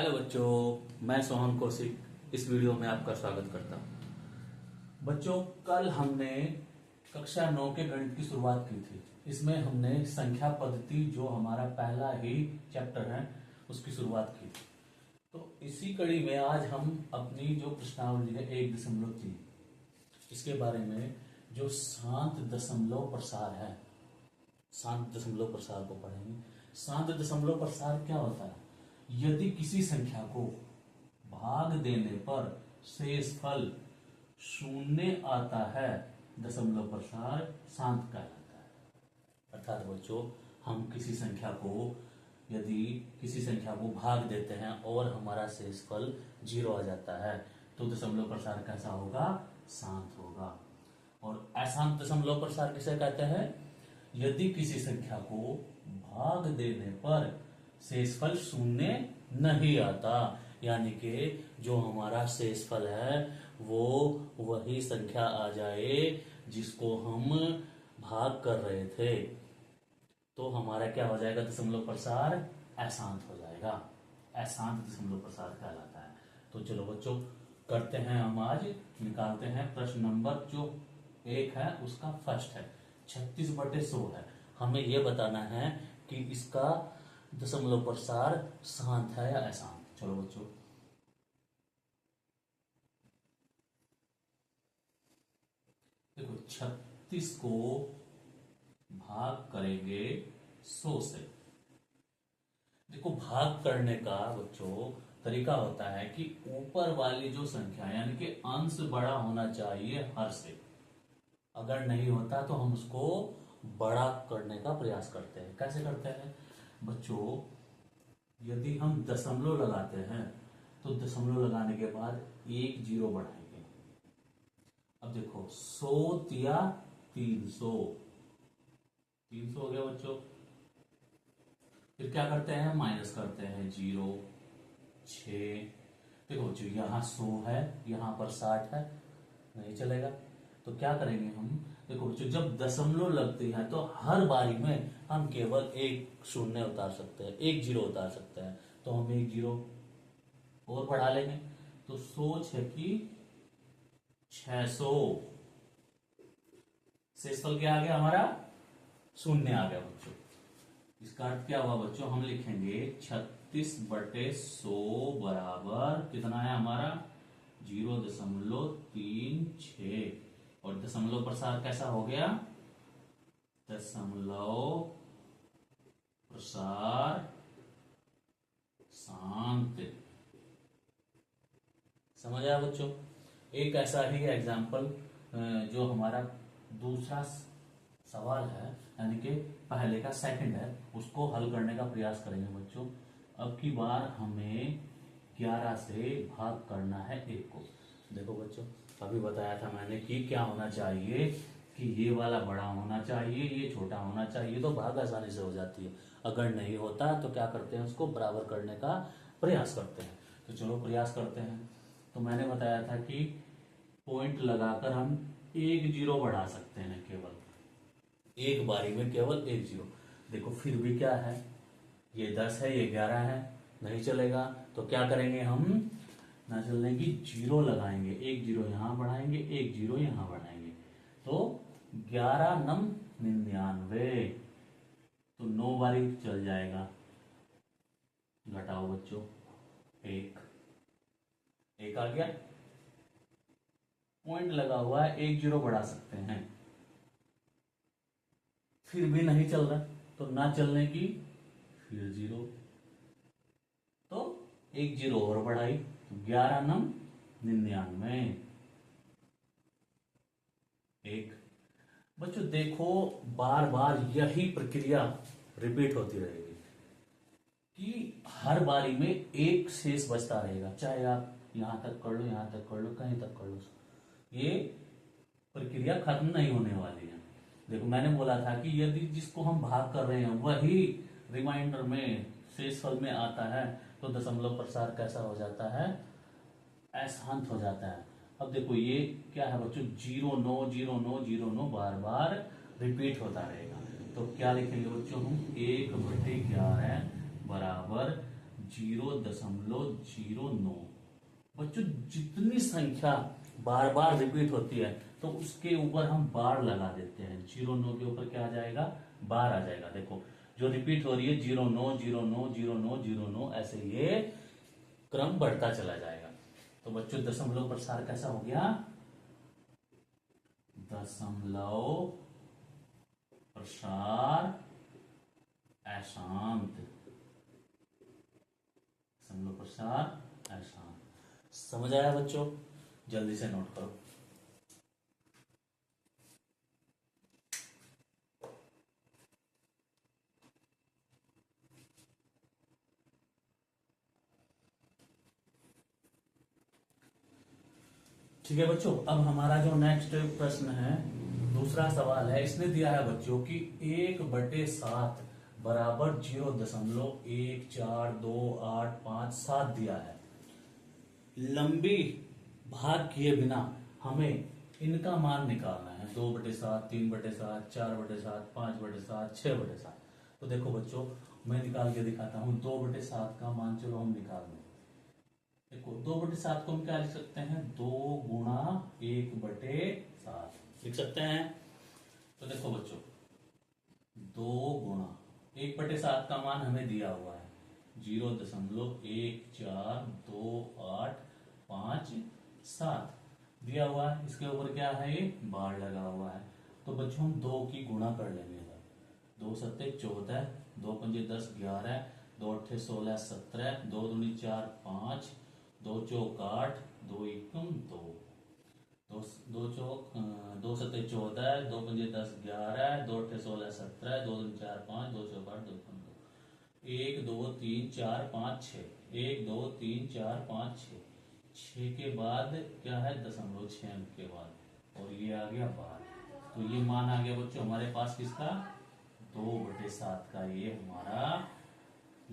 Hello बच्चों, मैं सोहन कौशिक इस वीडियो में आपका स्वागत करता हूं। बच्चों, कल हमने कक्षा 9 के गणित की शुरुआत की थी। इसमें हमने संख्या पद्धति जो हमारा पहला ही चैप्टर है उसकी शुरुआत की थी। तो इसी कड़ी में आज हम अपनी जो प्रश्नावली है 1.3 इसके बारे में जो शांत दशमलव प्रसार है, शांत दशमलव प्रसार को पढ़ेंगे। शांत दशमलव प्रसार क्या होता है? यदि किसी संख्या को भाग देने पर शेषफल शून्य आता है, दशमलव प्रसार शांत कहलाता है। अर्थात बच्चों, हम किसी संख्या को यदि किसी संख्या को भाग देते हैं और हमारा शेषफल 0 आ जाता है तो दशमलव प्रसार कैसा होगा? शांत होगा। और अशांत दशमलव प्रसार किसे कहते हैं? यदि किसी संख्या को भाग देने पर शेषफल शून्य नहीं आता, यानी कि जो हमारा शेषफल है वो वही संख्या आ जाए जिसको हम भाग कर रहे थे, तो हमारा क्या हो जाएगा? दशमलव प्रसार अशांत हो जाएगा। अशांत दशमलव प्रसार कहलाता है। तो चलो बच्चों, करते हैं हम आज, निकालते हैं प्रश्न नंबर जो 1 है उसका फर्स्ट है, 36/100 है। हमें यह बताना है कि इसका दशमलव प्रसार शांत है या अशांत। चलो बच्चों, देखो 36 को भाग करेंगे 100 से। देखो, भाग करने का बच्चों तरीका होता है कि ऊपर वाली जो संख्या यानी कि अंश बड़ा होना चाहिए हर से। अगर नहीं होता तो हम उसको बड़ा करने का प्रयास करते हैं। कैसे करते हैं बच्चों? यदि हम दशमलव लगाते हैं तो दशमलव लगाने के बाद 1 0 बढ़ाएंगे। अब देखो 100 या 300 हो गया बच्चों। फिर क्या करते हैं? माइनस करते हैं 0 6। देखो बच्चों, यहां 100 है, यहां पर 60 है, नहीं चलेगा। तो क्या करेंगे हम? देखो बच्चों, जब दशमलव लगती है तो हर बारी में हम केवल एक शून्य उतार सकते हैं, 1 0 उतार सकते हैं। तो हम 1 0 और बढ़ा लेंगे। तो 100 6 600। शेषफल क्या आ गया हमारा? शून्य आ गया बच्चों। इसका अर्थ क्या हुआ बच्चों? हम लिखेंगे 36/100 बराबर कितना है हमारा? 0.36। और दशमलव प्रसार कैसा हो गया? दशमलव प्रसार शांत। समझ आया बच्चों? एक ऐसा ही एग्जाम्पल जो हमारा दूसरा सवाल है, यानी कि पहले का सेकंड है, उसको हल करने का प्रयास करेंगे बच्चों। अब की बार हमें 11 से भाग करना है 1 को। देखो बच्चों, अभी बताया था मैंने कि क्या होना चाहिए कि ये वाला बड़ा होना चाहिए, ये छोटा होना चाहिए, तो भाग आसानी से हो जाती है। अगर नहीं होता तो क्या करते हैं? उसको बराबर करने का प्रयास करते हैं। तो चलो प्रयास करते हैं। तो मैंने बताया था कि पॉइंट लगाकर हम 1 0 बढ़ा सकते हैं, केवल एक बारी में केवल 1 0। देखो फिर भी क्या है? ये 10 है, ये 11 है, नहीं चलेगा। तो क्या करेंगे हम? ना चलने की 0 लगाएंगे, 1 0 यहां बढ़ाएंगे, 1 0 यहां बढ़ाएंगे। तो 11 9 99। तो 9 बारी चल जाएगा। घटाओ बच्चों, 1 आ गया। पॉइंट लगा हुआ है, 1 0 बढ़ा सकते हैं, फिर भी नहीं चल रहा, तो ना चलने की फिर 0। तो 1 0 और बढ़ाई, तो 11 9 99 1। बच्चों देखो, बार बार यही प्रक्रिया रिपीट होती रहेगी कि हर बारी में एक शेष बचता रहेगा। चाहे आप यहां तक कर लो, यहां तक कर लो, कहीं तक कर लो, ये प्रक्रिया खत्म नहीं होने वाली है। देखो, मैंने बोला था कि यदि जिसको हम भाग कर रहे हैं वही रिमाइंडर में शेषफल में आता है तो दशमलव प्रसार कैसा हो जाता है? अशांत हो जाता है। अब देखो ये क्या है बच्चों? 0 9 0 9 0 9 बार बार रिपीट होता रहेगा। तो क्या लिखेंगे बच्चों? हम 1/11 बराबर 0.09। बच्चों जितनी संख्या बार बार रिपीट होती है तो उसके ऊपर हम बार लगा देते हैं। 09 के ऊपर क्या आ जाएगा, बार आ जाएगा। देखो जो रिपीट हो रही है 09 09 09 09, ऐसे ये क्रम बढ़ता चला जाएगा। तो बच्चों दशमलव प्रसार कैसा हो गया, दशमलव प्रसार अशांत, दशमलव प्रसार अशांत। समझ आया बच्चों, जल्दी से नोट करो। ठीक है बच्चों, अब हमारा जो नेक्स्ट प्रश्न है, दूसरा सवाल है। इसने दिया है बच्चों कि 1/7 बराबर 0.142857 दिया है। लंबी भाग किए बिना हमें इनका मान निकालना है। 2/7, 3/7, 4/7, 5/7, 6/7। तो देखो बच्चों मैं निकाल के दिखाता हूं। 2/7 का मान चलो हम निकाल लें। देखो 2/7 को हम क्या लिख सकते हैं, 2 गुणा 1/7 लिख सकते हैं। तो देखो बच्चों 2 गुणा 1/7 का मान हमें दिया हुआ है 0.1428557 दिया हुआ है। इसके ऊपर क्या है, ये बार लगा हुआ है। तो बच्चों हम 2 की गुणा कर लेंगे। 2 सत्ते 14, 2 पंजे 10 11, 2 अट्ठे 16 17, 2 दूनी 4 5, 2 चौक 8, 2 एकम 2, 2 चौक 2 सत्ते 14, 2 पंजे 10 11, 2 अट्ठे 16 17, 2 दूनी 4 5, 2 चौक 8, 2 एकम 2, 1 2 3 4 5 6, 1 2 3 4 5 6, 6 के बाद क्या है, दशमलव 6 अंक के बाद, और ये आ गया 12। तो ये मान आ गया बच्चों हमारे पास किसका, 2/7 का। ये हमारा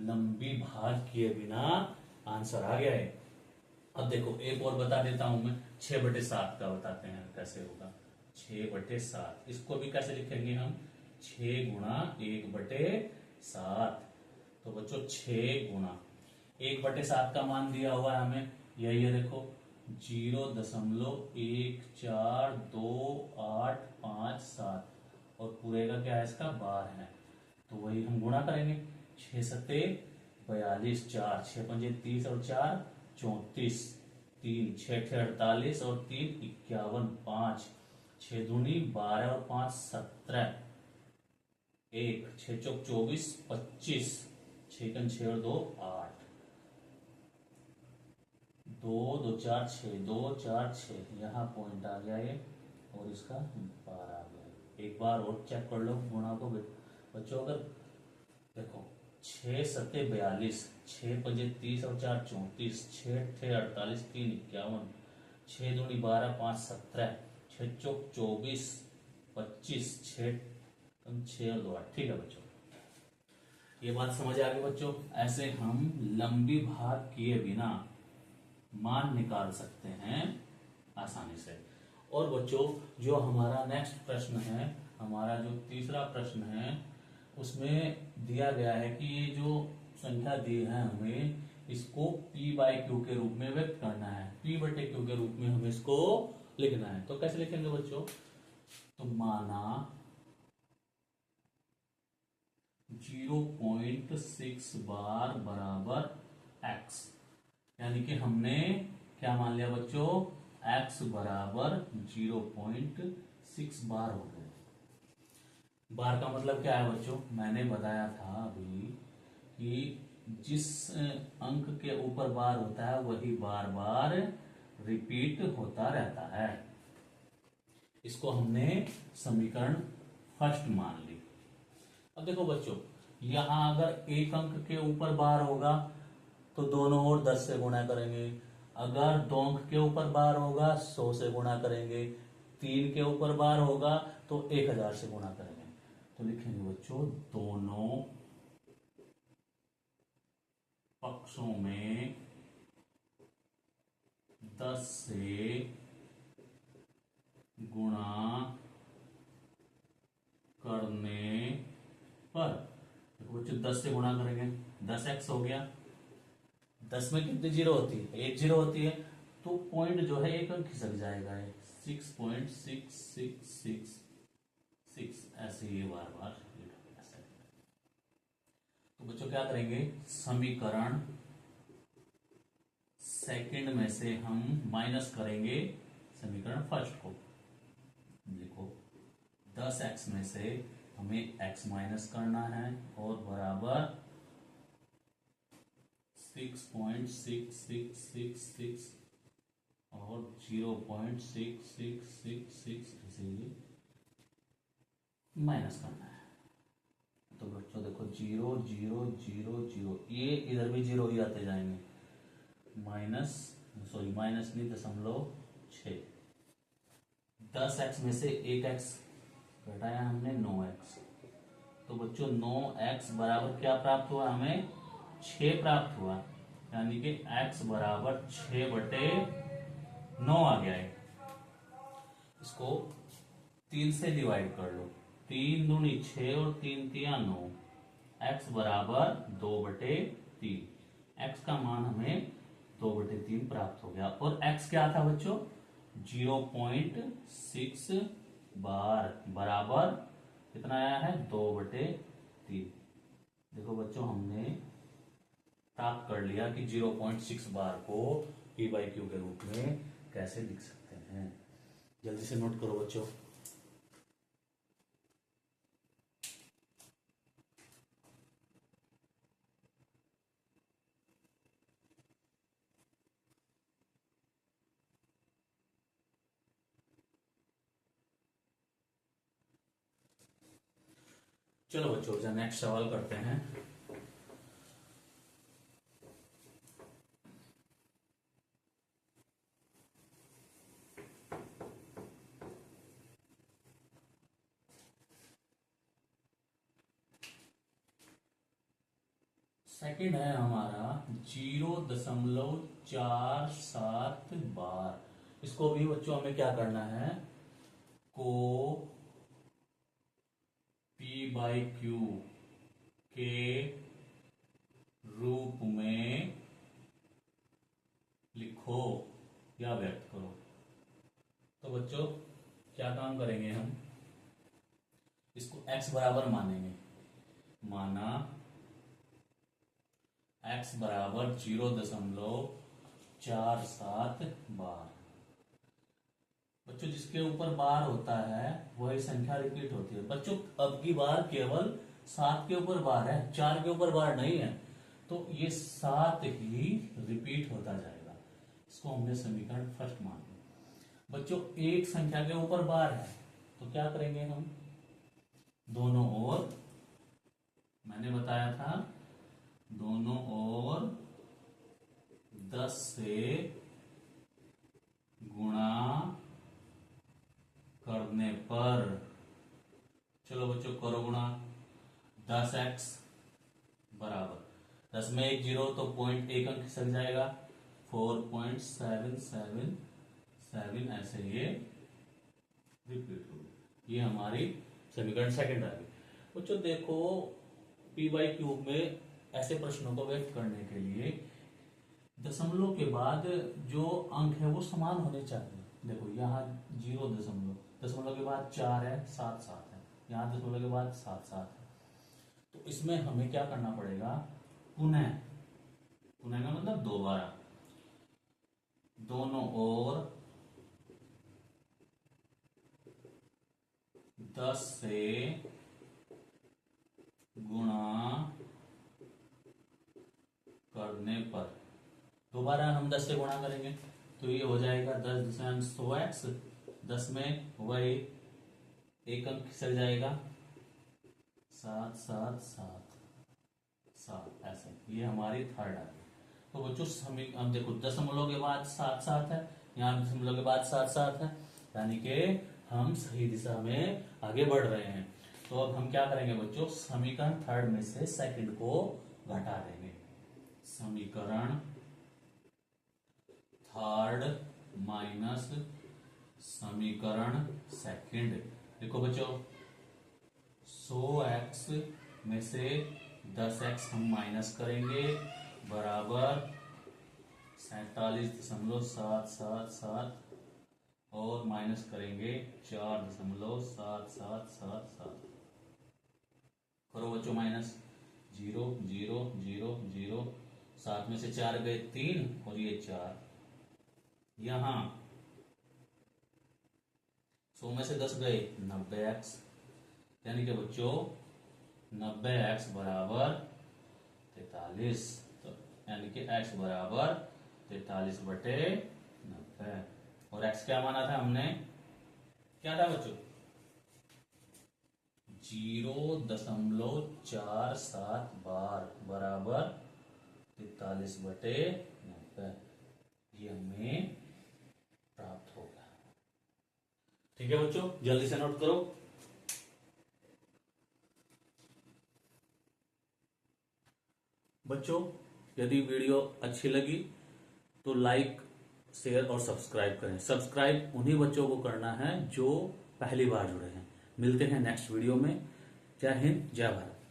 लंबी भाग किए बिना आंसर आ गया है। अब देखो एक और बता देता हूं मैं, 6/7 का बताते हैं कैसे होगा। 6/7 इसको भी कैसे लिखेंगे हम, 6 गुणा 1/7। तो बच्चों 6 गुणा 1/7 का मान दिया हुआ है हमें, यही है देखो 0.1428557, और पूरे का क्या है, इसका बार है। तो वही हम गुणा करेंगे। 6 सत्ते 42, 4 6 पंजे 30 और 4 34, 3 6 6 48 और 3 51, 5 6 दूनी 12 और 5 17, 1 6 चौक 24 25, 6 कन 6 और 2 8, 2 2 4 6, 2 4 6, यहाँ पॉइंट आ गया ये, और इसका बार आ गया। एक बार और चेक कर लो गुणा को बच्चों। अगर देखो 6 सत्ते 42, 6 पंजे 30 और 4 34, 6 अट्ठे 48, 3 51, 6 दूनी 12 5 17, 6 चौक 24 25, 6 कम 6 और 2 8। ठीक है बच्चों, ये बात समझ आ गई बच्चों। ऐसे हम लंबी भाग किए बिना मान निकाल सकते हैं आसानी से। और बच्चों जो हमारा नेक्स्ट प्रश्न है, हमारा जो तीसरा प्रश्न है, उसमें दिया गया है कि ये जो संख्या दी है हमें, इसको P/Q के रूप में व्यक्त करना है। P/Q के रूप में हमें इसको लिखना है। तो कैसे लिखेंगे बच्चों, तो माना 0.6 बार बराबर x, यानी कि हमने क्या मान लिया बच्चों, x बराबर 0.6 बार हो गया। बार का मतलब क्या है बच्चों, मैंने बताया था अभी कि जिस अंक के ऊपर बार होता है वही बार बार रिपीट होता रहता है। इसको हमने समीकरण फर्स्ट मान ली। अब देखो बच्चों यहां अगर एक अंक के ऊपर बार होगा तो दोनों ओर 10 से गुणा करेंगे। अगर 2 अंक के ऊपर बार होगा 100 से गुणा करेंगे। 3 के ऊपर बार होगा तो 1000 से गुणा करेंगे। तो लिखेंगे बच्चों दोनों पक्षों में 10 से गुणा करने पर, देखो बच्चों 10 से गुणा करेंगे 10x हो गया, 10 में कितनी जीरो होती है? एक जीरो होती है, तो पॉइंट जो है एक अंक खिसक जाएगा। 6.6666 ऐसे ये बार बार रिपीट होगा ऐसे। तो बच्चों क्या करेंगे, समीकरण सेकंड में से हम माइनस करेंगे समीकरण फर्स्ट को। देखो 10x में से हमें x माइनस करना है और बराबर 6.6666 और 0.6666 इसे माइनस करना है। तो बच्चों देखो 0 0 0 0, ये इधर भी जीरो ही आते जाएंगे। माइनस नहीं 0.6। 10x में से 1x घटाया हमने 9x। तो बच्चों 9x बराबर क्या प्राप्त हुआ हमें? 6 प्राप्त हुआ, यानी कि x बराबर 6/9 आ गया है। इसको 3 से डिवाइड कर लो, 3 दूनी 6 और 3 तिया 9। x बराबर 2/3। x का मान हमें 2/3 प्राप्त हो गया। और x क्या था बच्चों? 0.6 बार बराबर कितना आया है? 2/3। देखो बच्चों हमने प्राप्त कर लिया कि 0.6 बार को p/q के रूप में कैसे लिख सकते हैं। जल्दी से नोट करो बच्चों। चलो बच्चों नेक्स्ट सवाल करते हैं। सेकंड है हमारा 0.47 बार। इसको भी बच्चों हमें क्या करना है? को p/q के रूप में लिखो या व्यक्त करो। तो बच्चों क्या काम करेंगे हम? इसको x बराबर मानेंगे। माना x बराबर 0.47 बार। बच्चों जिसके ऊपर बार होता है वही संख्या रिपीट होती है। बच्चों अब की बार केवल 7 के ऊपर बार है, 4 के ऊपर बार नहीं है, तो ये 7 ही रिपीट होता जाएगा। इसको हमने समीकरण फर्स्ट मान लिया। बच्चों एक संख्या के ऊपर बार है तो क्या करेंगे हम? दोनों ओर, मैंने बताया था, दोनों ओर 10 से गुणा करने पर, चलो बच्चों करो गुणा, 10x बराबर 10 में एक जीरो तो पॉइंट एक अंक खिसक जाएगा, 4.777 ऐसे ये रिपीट होगी। ये हमारी समीकरण सेकंड आ गई। बच्चों देखो p/q में ऐसे प्रश्नों को व्यक्त करने के लिए दशमलव के बाद जो अंक है वो समान होने चाहिए। देखो यहाँ 0 के बाद 4 है, 7 7 है, यहाँ दशमलव के बाद 7 7 है। तो इसमें हमें क्या करना पड़ेगा? पुनः का मतलब दोबारा दोनों ओर 10 से गुणा करने पर, दोबारा हम 10 से गुणा करेंगे तो ये हो जाएगा 10 100x। 10 में वही एक अंक खिसक जाएगा, 7 7 7 7 ऐसे। ये हमारी थर्ड आ गई। तो बच्चों हम देखो दशमलव के बाद 7 7 है, यहाँ दशमलव के बाद 7 7 है, यानी कि हम सही दिशा में आगे बढ़ रहे हैं। तो अब हम क्या करेंगे बच्चों? समीकरण थर्ड में से सेकंड को घटा देंगे। समीकरण थर्ड माइनस समीकरण सेकंड। देखो बच्चों 100x में से 10x हम माइनस करेंगे बराबर 47.777 और माइनस करेंगे 4.7777। करो बच्चों माइनस, 0 0 0 0, 7 में से 4 गए 3 और ये 4, यहां 100 में से 10 गए 90x, यानी कि बच्चों 90x बराबर 43। तो यानी कि x बराबर 43/90। और x क्या माना था हमने, क्या था बच्चों, 0.47 बार बराबर 43/90। ये हमें प्राप्त हो गया। ठीक है बच्चों, जल्दी से नोट करो। बच्चों यदि वीडियो अच्छी लगी तो लाइक, शेयर और सब्सक्राइब करें। सब्सक्राइब उन्हीं बच्चों को करना है जो पहली बार जुड़े हैं। मिलते हैं नेक्स्ट वीडियो में। जय हिंद, जय भारत।